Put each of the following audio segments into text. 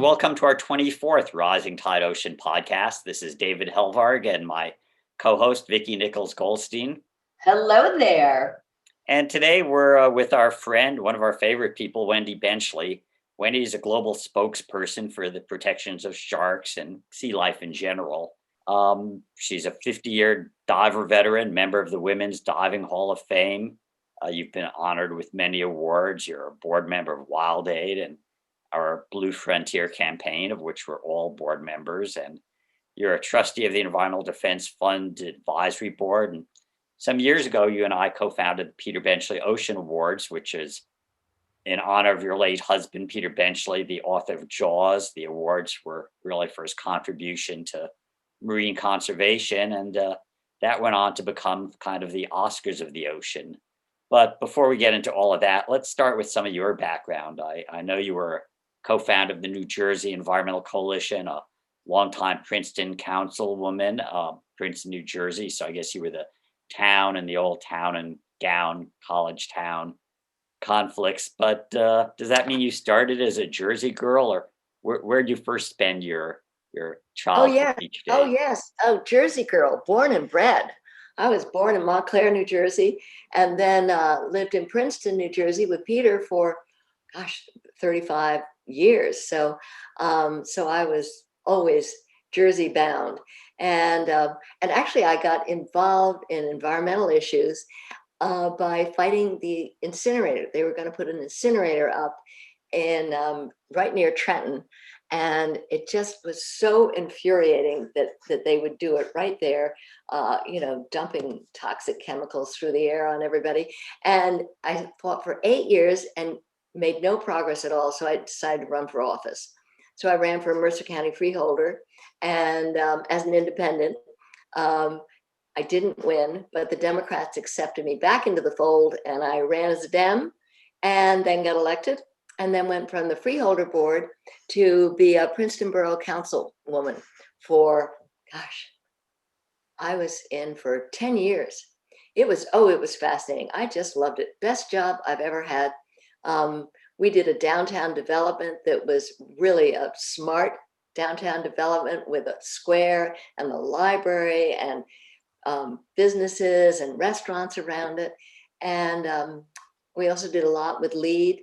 welcome to our 24th Rising Tide Ocean podcast. This is David Helvarg and my co-host, Vicki Nichols Goldstein. Hello there. And today we're with our friend, one of our favorite people, Wendy Benchley. Wendy is a global spokesperson for the protections of sharks and sea life in general. She's a 50-year diver veteran, member of the Women's Diving Hall of Fame. You've been honored with many awards. You're a board member of Wild Aid and our Blue Frontier campaign, of which we're all board members. And you're a trustee of the Environmental Defense Fund Advisory Board. And some years ago, you and I co-founded the Peter Benchley Ocean Awards, which is in honor of your late husband, Peter Benchley, the author of Jaws. The awards were really for his contribution to marine conservation. And that went on to become kind of the Oscars of the ocean. But before we get into all of that, let's start with some of your background. I know you were co-founder of the New Jersey Environmental Coalition, a longtime Princeton councilwoman, Princeton, New Jersey. So I guess you were the town and the old town and gown college town conflicts. But does that mean you started as a Jersey girl, or where did you first spend your childhood each day? Oh, yes. Oh, Jersey girl, born and bred. I was born in Montclair, New Jersey, and then lived in Princeton, New Jersey with Peter for, 35 years. So I was always Jersey bound. And actually I got involved in environmental issues by fighting the incinerator. They were going to put an incinerator up in right near Trenton. And it just was so infuriating that they would do it right there, dumping toxic chemicals through the air on everybody. And I fought for 8 years and made no progress at all. So I decided to run for office. So I ran for Mercer County freeholder, and as an independent. I didn't win, but the Democrats accepted me back into the fold, and I ran as a Dem and then got elected. And then went from the freeholder board to be a Princeton Borough Councilwoman for, I was in for 10 years. It was fascinating. I just loved it. Best job I've ever had. We did a downtown development that was really a smart downtown development with a square and the library and businesses and restaurants around it. And we also did a lot with LEED.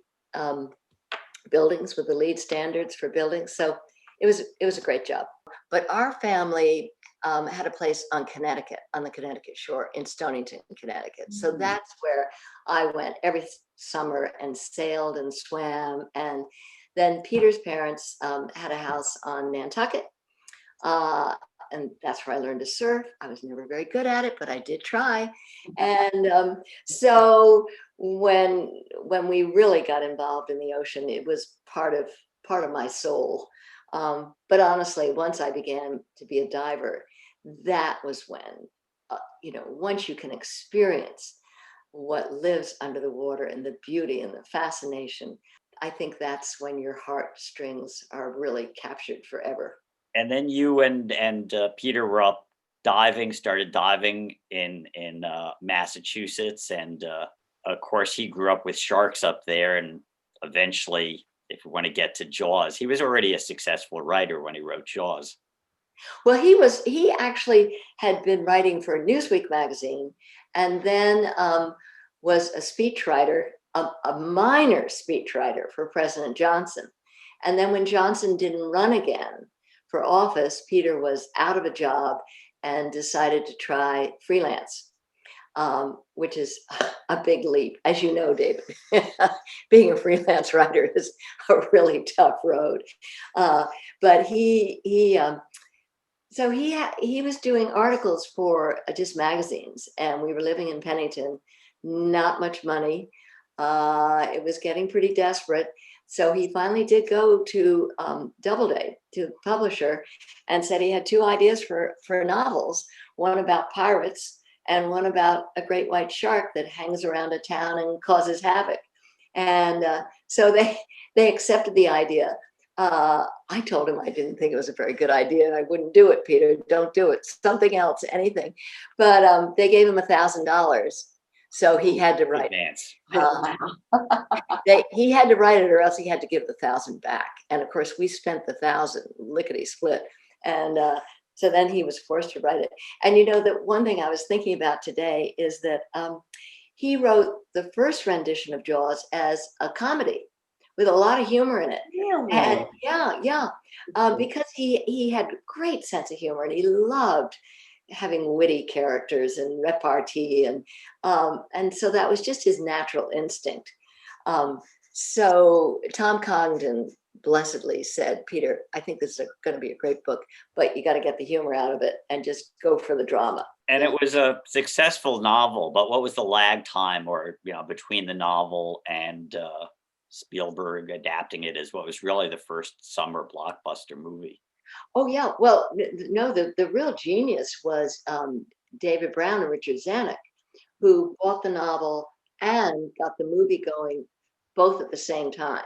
Buildings with the LEED standards for buildings. So it was a great job. But our family had a place on the Connecticut shore in Stonington, Connecticut. So that's where I went every summer and sailed and swam. And then Peter's parents had a house on Nantucket. And that's where I learned to surf. I was never very good at it, but I did try. And so when we really got involved in the ocean, it was part of my soul. But honestly, once I began to be a diver, that was when, once you can experience what lives under the water and the beauty and the fascination, I think that's when your heartstrings are really captured forever. And then you and Peter were up started diving in Massachusetts. And of course, he grew up with sharks up there. And eventually, if we want to get to Jaws, he was already a successful writer when he wrote Jaws. Well, he actually had been writing for Newsweek magazine, and then was a speechwriter, a minor speechwriter for President Johnson. And then when Johnson didn't run again for office, Peter was out of a job and decided to try freelance, which is a big leap. As you know, David, being a freelance writer is a really tough road. But he was doing articles for just magazines, and we were living in Pennington, not much money. It was getting pretty desperate. So he finally did go to Doubleday, to the publisher, and said he had 2 ideas for novels, one about pirates and one about a great white shark that hangs around a town and causes havoc. And so they accepted the idea. I told him I didn't think it was a very good idea and I wouldn't do it, Peter. Don't do it. Something else, anything. But they gave him $1,000. So he had to write it. Advance. Um, Wow. he had to write it, or else he had to give the 1,000 back. And of course, we spent the 1,000 lickety split. And so then he was forced to write it. And the one thing I was thinking about today is that he wrote the first rendition of Jaws as a comedy with a lot of humor in it. And Really? yeah, because he had great sense of humor, and he loved having witty characters and repartee, and so that was just his natural instinct. So Tom Congdon blessedly said, "Peter, I think this is going to be a great book, but you got to get the humor out of it and just go for the drama." And it was a successful novel, but what was the lag time, or between the novel and Spielberg adapting it as what was really the first summer blockbuster movie? Oh yeah, well, no, the real genius was David Brown and Richard Zanuck, who bought the novel and got the movie going both at the same time.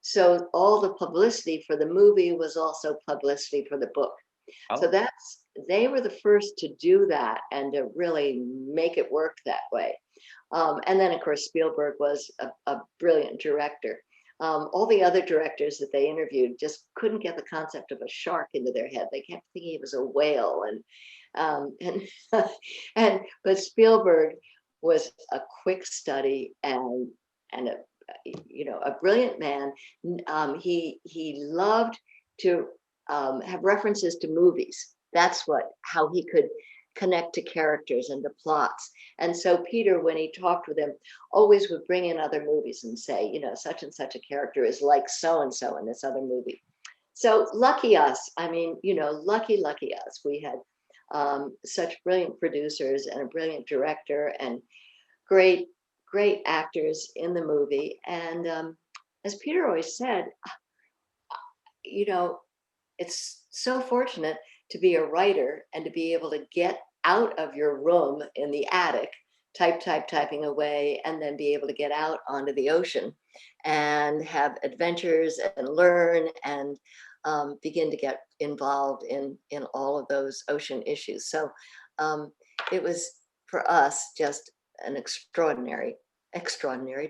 So all the publicity for the movie was also publicity for the book. So Oh, they were the first to do that and to really make it work that way. And then, of course, Spielberg was a brilliant director. All the other directors that they interviewed just couldn't get the concept of a shark into their head. They kept thinking it was a whale, and but Spielberg was a quick study and a brilliant man. He loved to have references to movies. That's how he could connect to characters and to plots. And so Peter, when he talked with him, always would bring in other movies and say, such and such a character is like so and so in this other movie. So lucky us. I mean, lucky us. We had such brilliant producers and a brilliant director and great, great actors in the movie. And as Peter always said, you know, it's so fortunate to be a writer and to be able to get out of your room in the attic, typing away, and then be able to get out onto the ocean and have adventures and learn and begin to get involved in all of those ocean issues. So it was for us just an extraordinary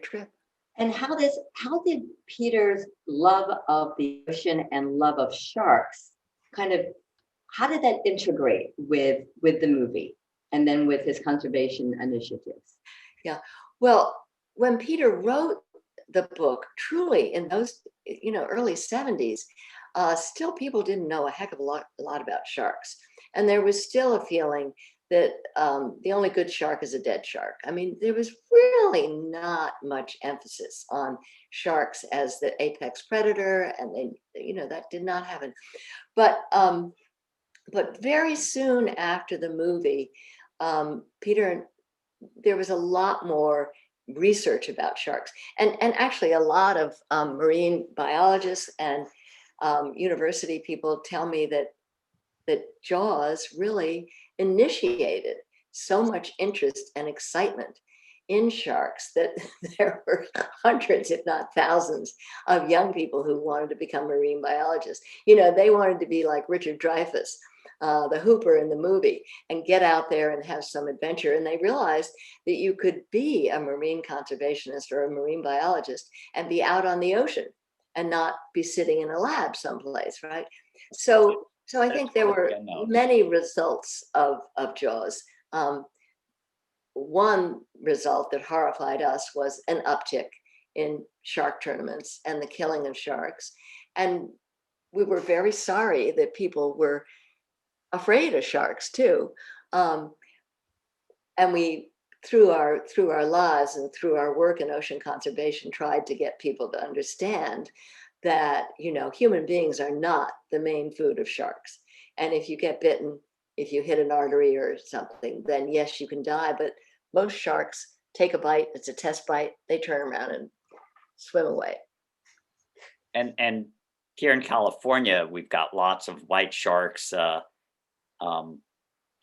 trip. And how did Peter's love of the ocean and love of sharks kind of how did that integrate with the movie and then with his conservation initiatives? Yeah. Well, when Peter wrote the book, truly in those early 70s, still people didn't know a heck of a lot about sharks, and there was still a feeling that the only good shark is a dead shark. I mean, there was really not much emphasis on sharks as the apex predator, and that did not happen. But very soon after the movie, Peter, there was a lot more research about sharks, and actually a lot of marine biologists and university people tell me that Jaws really initiated so much interest and excitement in sharks that there were hundreds, if not thousands, of young people who wanted to become marine biologists. They wanted to be like Richard Dreyfuss, the Hooper in the movie, and get out there and have some adventure. And they realized that you could be a marine conservationist or a marine biologist and be out on the ocean and not be sitting in a lab someplace, right? So I think there were many results of Jaws. One result that horrified us was an uptick in shark tournaments and the killing of sharks. And we were very sorry that people were afraid of sharks too. And we, through our lives and through our work in ocean conservation, tried to get people to understand that human beings are not the main food of sharks. And if you get bitten, if you hit an artery or something, then yes, you can die. But most sharks take a bite, it's a test bite, they turn around and swim away. And here in California, we've got lots of white sharks. John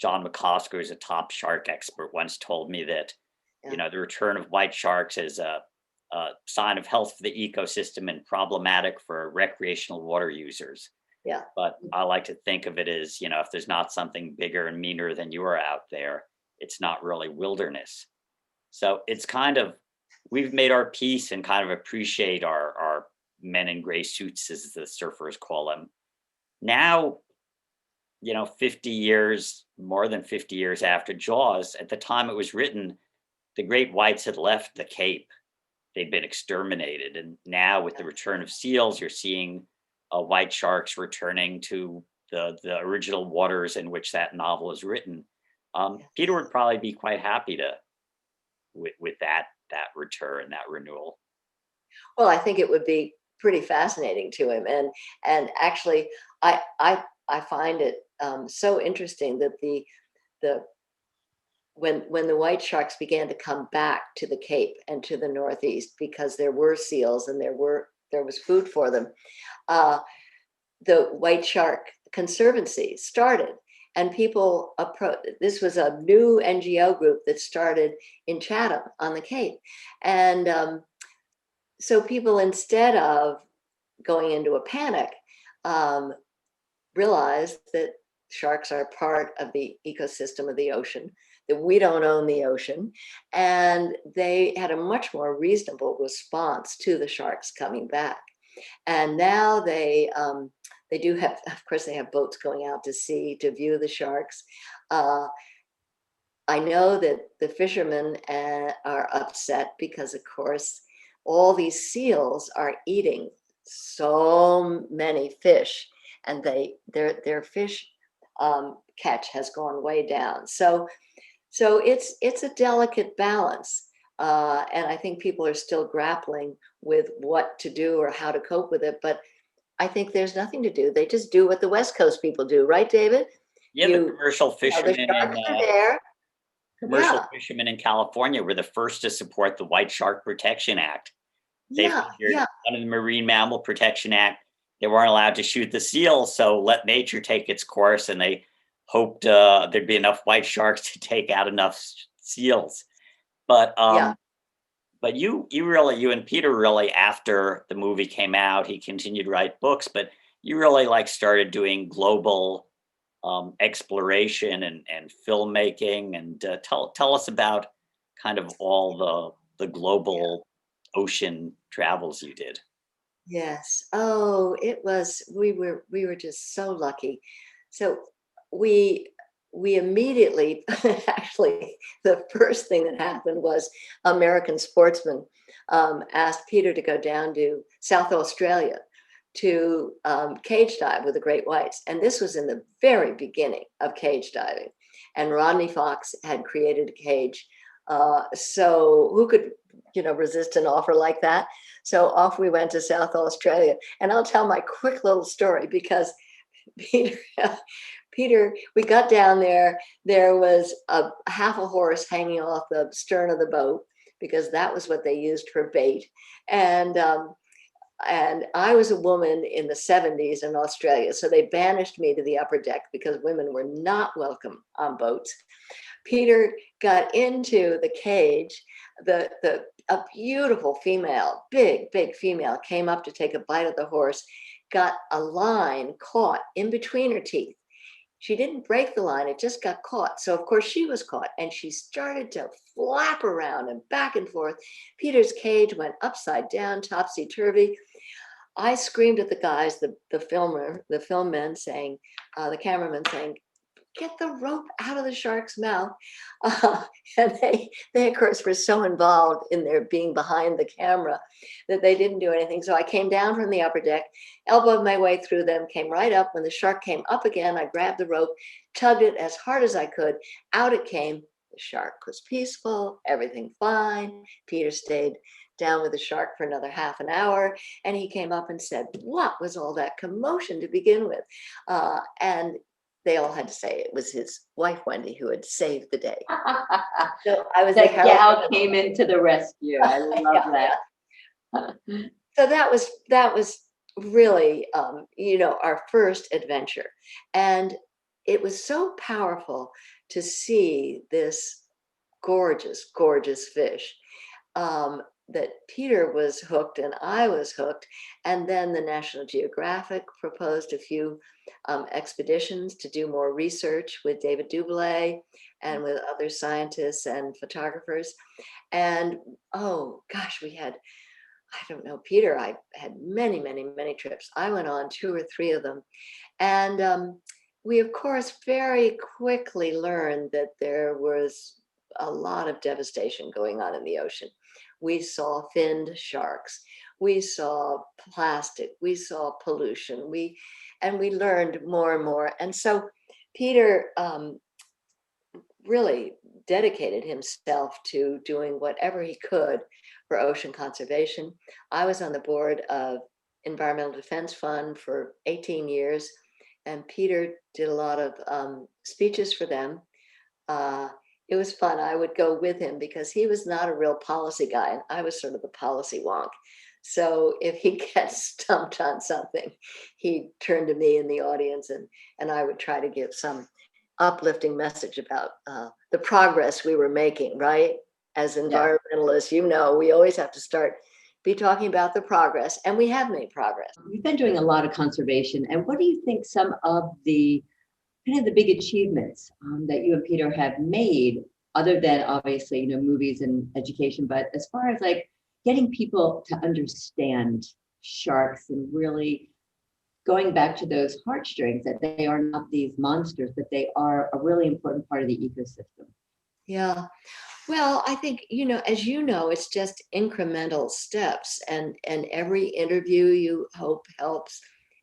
McCosker, who's a top shark expert, once told me that the return of white sharks is a sign of health for the ecosystem and problematic for recreational water users. Yeah. But I like to think of it as, if there's not something bigger and meaner than you are out there, it's not really wilderness. So it's kind of, we've made our peace and kind of appreciate our men in gray suits, as the surfers call them. Now, 50 years, more than 50 years after Jaws, at the time it was written, the great whites had left the Cape. They'd been exterminated. And now, with the return of seals, you're seeing white sharks returning to the original waters in which that novel is written. Peter would probably be quite happy with that return, that renewal. Well, I think it would be pretty fascinating to him, and actually, I find it so interesting that the when the white sharks began to come back to the Cape and to the Northeast, because there were seals and there was food for them, the White Shark Conservancy started, and people this was a new NGO group that started in Chatham on the Cape, and so people, instead of going into a panic, um, realized that sharks are part of the ecosystem of the ocean, that we don't own the ocean, and they had a much more reasonable response to the sharks coming back. And now they do have, of course, they have boats going out to sea to view the sharks. Uh, I know that the fishermen are upset because, of course, all these seals are eating so many fish, and their fish catch has gone way down. So it's a delicate balance, and I think people are still grappling with what to do or how to cope with it. But I think there's nothing to do. They just do what the West Coast people do, right, David? Yeah, the commercial The fishermen sharks are there. commercial Yeah, fishermen in California were the first to support the White Shark Protection Act. They yeah, figured, yeah, under the Marine Mammal Protection Act, they weren't allowed to shoot the seals, so let nature take its course, and they hoped there'd be enough white sharks to take out enough seals. But yeah. you and Peter really, after the movie came out, he continued to write books, but you really like started doing global exploration and filmmaking. And tell us about kind of all the global ocean travels you did. Yes. Oh, we were just so lucky. So we we immediately, actually, the first thing that happened was American Sportsman asked Peter to go down to South Australia to cage dive with the great whites, and this was in the very beginning of cage diving. And Rodney Fox had created a cage, so who could resist an offer like that? So off we went to South Australia. And I'll tell my quick little story because Peter, Peter, we got down there. There was a half a horse hanging off the stern of the boat because that was what they used for bait. And I was a woman in the 70s in Australia. So they banished me to the upper deck because women were not welcome on boats. Peter got into the cage. A beautiful female, big female, came up to take a bite of the horse, got a line caught in between her teeth. She didn't break the line, it just got caught. So of course she was caught, and she started to flap around and back and forth. Peter's cage went upside down, topsy-turvy. I screamed at the guys, the film men saying, the cameraman saying, get the rope out of the shark's mouth. Uh, and they of course were so involved in their being behind the camera that they didn't do anything. So I came down from the upper deck, elbowed my way through them, came right up. When the shark came up again, I grabbed the rope, tugged it as hard as I could. Out it came. The shark was peaceful, everything fine. Peter stayed down with the shark for another half an hour, and he came up and said, what was all that commotion to begin with? And they all had to say it was his wife, Wendy, who had saved the day. So I was The the gal came into the rescue. I love yeah, that. so that was really our first adventure, and it was so powerful to see this gorgeous fish. Peter was hooked and I was hooked. And then the National Geographic proposed a few expeditions to do more research with David Duboulet and with other scientists and photographers. And oh gosh, we had, I don't know, Peter, I had many, many, many trips. I went on 2 or 3 of them. And we, of course, very quickly learned that there was a lot of devastation going on in the ocean. We saw finned sharks. We saw plastic. We saw pollution. We learned more and more. And so Peter really dedicated himself to doing whatever he could for ocean conservation. I was on the board of Environmental Defense Fund for 18 years, and Peter did a lot of speeches for them. It was fun. I would go with him because he was not a real policy guy, and I was sort of the policy wonk. So if he gets stumped on something, he'd turn to me in the audience, and I would try to give some uplifting message about the progress we were making, right? As environmentalists, you know, we always have to be talking about the progress, and we have made progress. You've been doing a lot of conservation, and what do you think some of the kind of the big achievements that you and Peter have made, other than obviously, you know, movies and education, but as far as like getting people to understand sharks and really going back to those heartstrings, that they are not these monsters, but they are a really important part of the ecosystem? Yeah. Well, I think, you know, as you know, it's just incremental steps, and every interview you hope helps.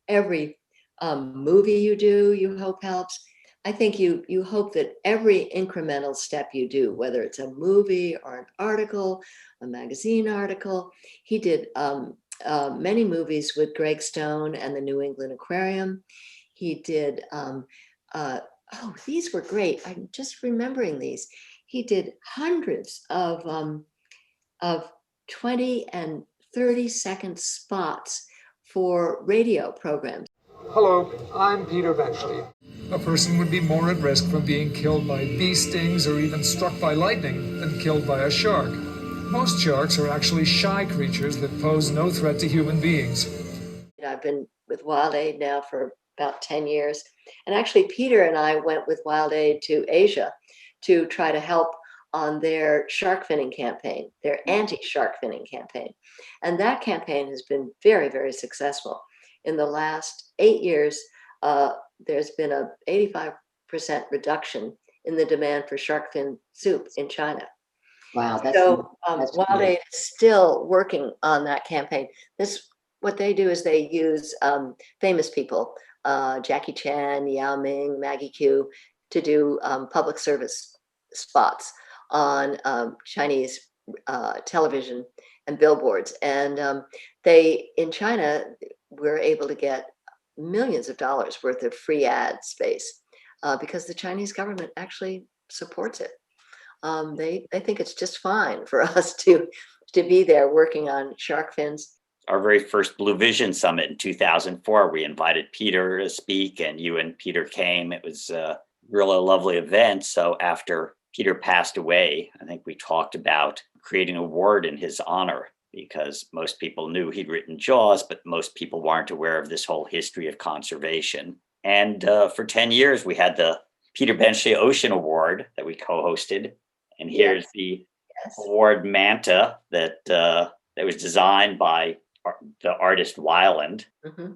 Every movie you do, you hope helps. I think you hope that every incremental step you do, whether it's a movie or an article, a magazine article. He did many movies with Greg Stone and the New England Aquarium. He did, these were great. I'm just remembering these. He did hundreds of 20 and 30-second spots for radio programs. Hello, I'm Peter Benchley. A person would be more at risk from being killed by bee stings or even struck by lightning than killed by a shark. Most sharks are actually shy creatures that pose no threat to human beings. I've been with Wild Aid now for about 10 years. And actually, Peter and I went with Wild Aid to Asia to try to help on their shark finning campaign, their anti-shark finning campaign. And that campaign has been very, very successful. In the last 8 years, there's been an 85% reduction in the demand for shark fin soup in China. Wow, that's Wild Aid is still working on that campaign. What they do is they use famous people, Jackie Chan, Yao Ming, Maggie Q, to do public service spots on Chinese television and billboards. And in China, we're able to get millions of dollars worth of free ad space because the Chinese government actually supports it. They think it's just fine for us to be there working on shark fins. Our very first Blue Vision Summit in 2004, we invited Peter to speak, and you and Peter came. It was really a lovely event. So after Peter passed away, I think we talked about creating an award in his honor, because most people knew he'd written Jaws, but most people weren't aware of this whole history of conservation. And for 10 years, we had the Peter Benchley Ocean Award that we co-hosted. And here's the award manta that was designed by the artist Weiland. Mm-hmm.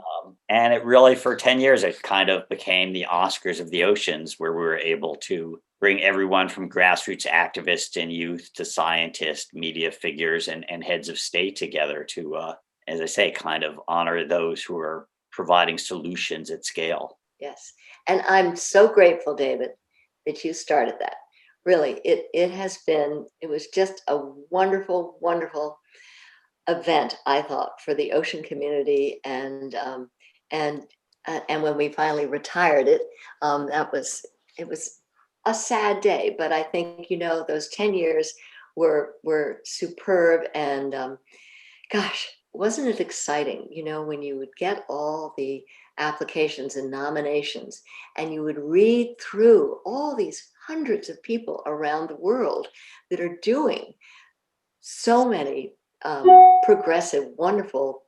And it really, for 10 years, it kind of became the Oscars of the oceans, where we were able to bring everyone from grassroots activists and youth to scientists, media figures, and heads of state together to, as I say, kind of honor those who are providing solutions at scale. Yes. And I'm so grateful, David, that you started that. Really, it was just a wonderful, wonderful event, I thought, for the ocean community. And when we finally retired it, it was a sad day, but I think, you know, those 10 years were superb. And gosh, wasn't it exciting, you know, when you would get all the applications and nominations and you would read through all these hundreds of people around the world that are doing so many progressive, wonderful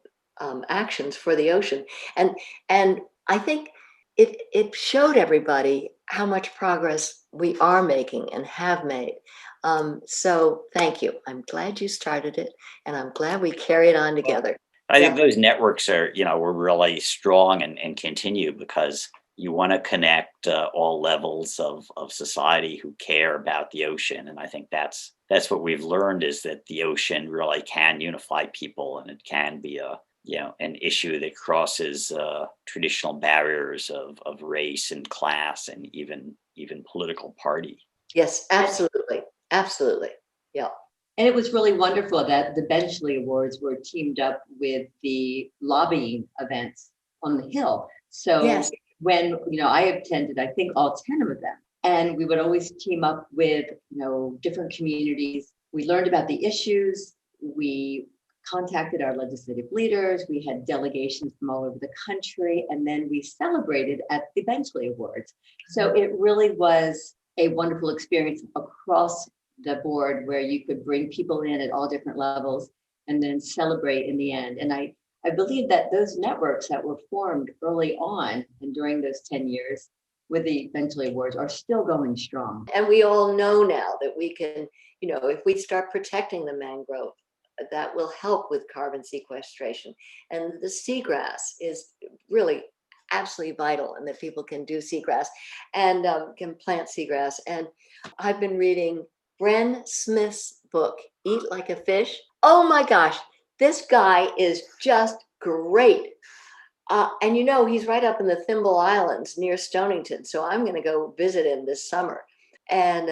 actions for the ocean. And I think it showed everybody how much progress we are making and have made. So thank you. I'm glad you started it, and I'm glad we carry it on together. I Yeah. think those networks are, were really strong and continue because you want to connect all levels of society who care about the ocean. And I think that's what we've learned is that the ocean really can unify people, and it can be an issue that crosses traditional barriers of race and class and even political party. Yes, absolutely. Absolutely. Yeah. And it was really wonderful that the Benchley Awards were teamed up with the lobbying events on the Hill. So Yes. when, I attended, I think all 10 of them, and we would always team up with, different communities. We learned about the issues. We contacted our legislative leaders. We had delegations from all over the country, and then we celebrated at the Benchley Awards. So it really was a wonderful experience across the board where you could bring people in at all different levels and then celebrate in the end. And I believe that those networks that were formed early on and during those 10 years with the Benchley Awards are still going strong. And we all know now that we can, if we start protecting the mangrove, that will help with carbon sequestration. And the seagrass is really absolutely vital, and that people can do seagrass and can plant seagrass. And I've been reading Bren Smith's book, Eat Like a Fish. Oh my gosh, this guy is just great. And he's right up in the Thimble Islands near Stonington. So I'm going to go visit him this summer. And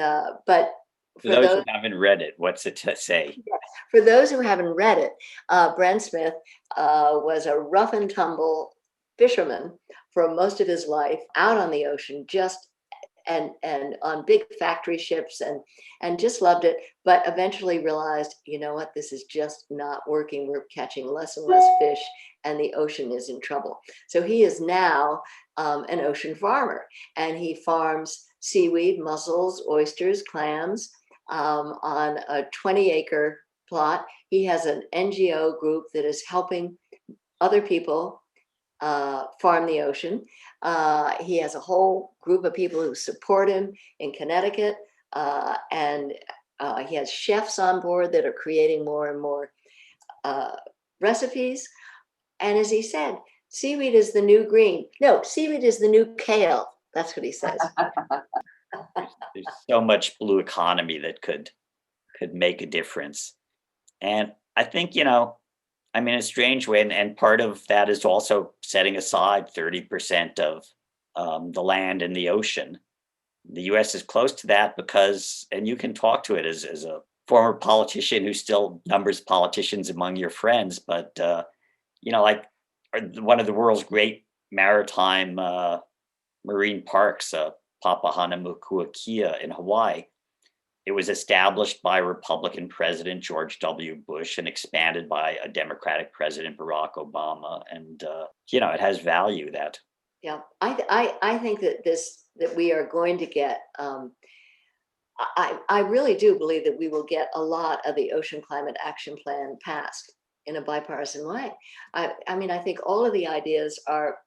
but For those who haven't read it, what's it to say? For those who haven't read it, Bren Smith was a rough and tumble fisherman for most of his life out on the ocean, just and on big factory ships, and just loved it, but eventually realized, what, this is just not working. We're catching less and less fish, and the ocean is in trouble. So he is now an ocean farmer, and he farms seaweed, mussels, oysters, clams on a 20-acre plot. He has an NGO group that is helping other people farm the ocean. He has a whole group of people who support him in Connecticut, and he has chefs on board that are creating more and more recipes. And as he said, seaweed is the new green. No, seaweed is the new kale. That's what he says. There's so much blue economy that could make a difference. And I think, in a strange way, and part of that is also setting aside 30% of the land and the ocean. The U.S. is close to that because, and you can talk to it as a former politician who still numbers politicians among your friends, but, like one of the world's great maritime marine parks, Papahanaumokuakea in Hawaii. It was established by Republican President George W. Bush and expanded by a Democratic President Barack Obama. And, it has value that. Yeah, I think that we are going to get, I really do believe that we will get a lot of the Ocean Climate Action Plan passed in a bipartisan way. I think all of the ideas are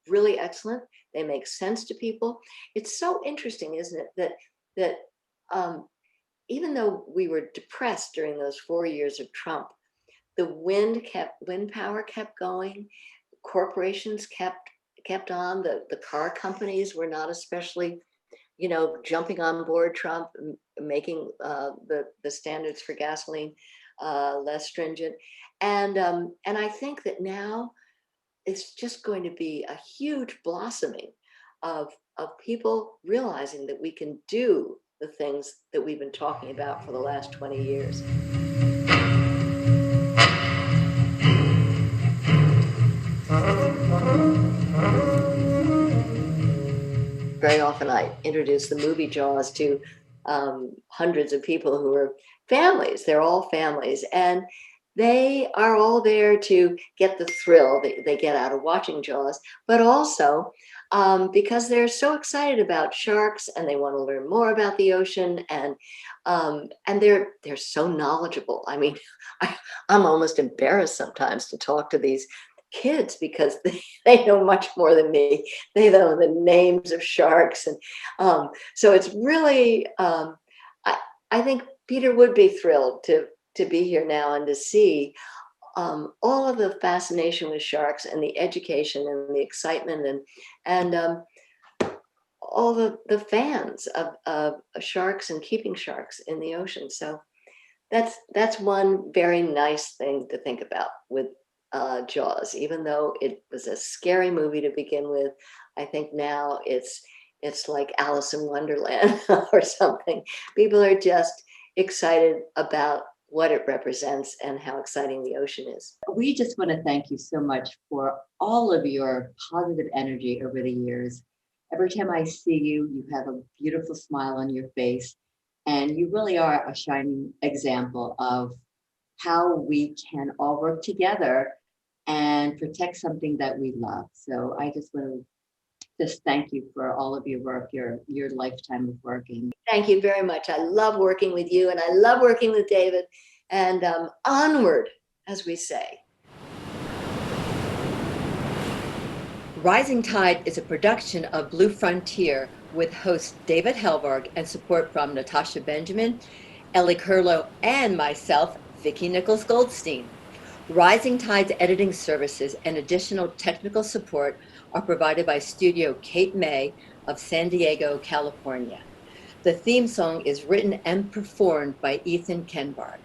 really excellent. They make sense to people. It's so interesting, isn't it, that even though we were depressed during those 4 years of Trump, the wind power kept going, corporations kept on, the car companies were not especially, jumping on board Trump, making the standards for gasoline less stringent. And I think that now it's just going to be a huge blossoming of people realizing that we can do the things that we've been talking about for the last 20 years. Very often I introduce the movie Jaws to hundreds of people who are families. They're all families, and they are all there to get the thrill they get out of watching Jaws, but also because they're so excited about sharks and they want to learn more about the ocean, and they're so knowledgeable. I mean, I'm almost embarrassed sometimes to talk to these kids because they know much more than me. They know the names of sharks, and so it's really. I think Peter would be thrilled to be here now and to see all of the fascination with sharks and the education and the excitement and all the fans of sharks and keeping sharks in the ocean. So that's one very nice thing to think about with Jaws. Even though it was a scary movie to begin with, I think now it's like Alice in Wonderland or something. People are just excited about what it represents and how exciting the ocean is. We just want to thank you so much for all of your positive energy over the years. Every time I see you, you have a beautiful smile on your face, and you really are a shining example of how we can all work together and protect something that we love. So I just want to just thank you for all of your work, your lifetime of working. Thank you very much. I love working with you, and I love working with David, and onward, as we say. Rising Tide is a production of Blue Frontier with host David Helberg and support from Natasha Benjamin, Ellie Curlow, and myself, Vicki Nichols Goldstein. Rising Tide's editing services and additional technical support are provided by Studio Kate May of San Diego, California. The theme song is written and performed by Ethan Kenbarg.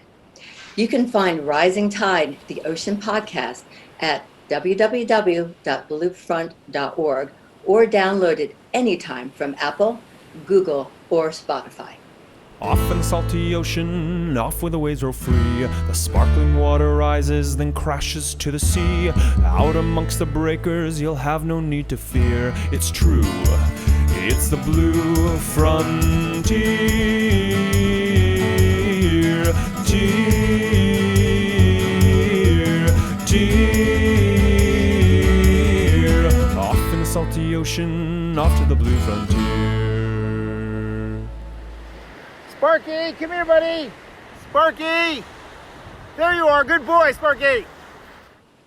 You can find Rising Tide, the Ocean Podcast, at www.bluefront.org or download it anytime from Apple, Google, or Spotify. Off in the salty ocean, off where the waves roll free. The sparkling water rises, then crashes to the sea. Out amongst the breakers, you'll have no need to fear. It's true, it's the Blue Frontier. Off in the salty ocean, off to the Blue Frontier. Sparky, come here, buddy. Sparky! There you are, good boy, Sparky.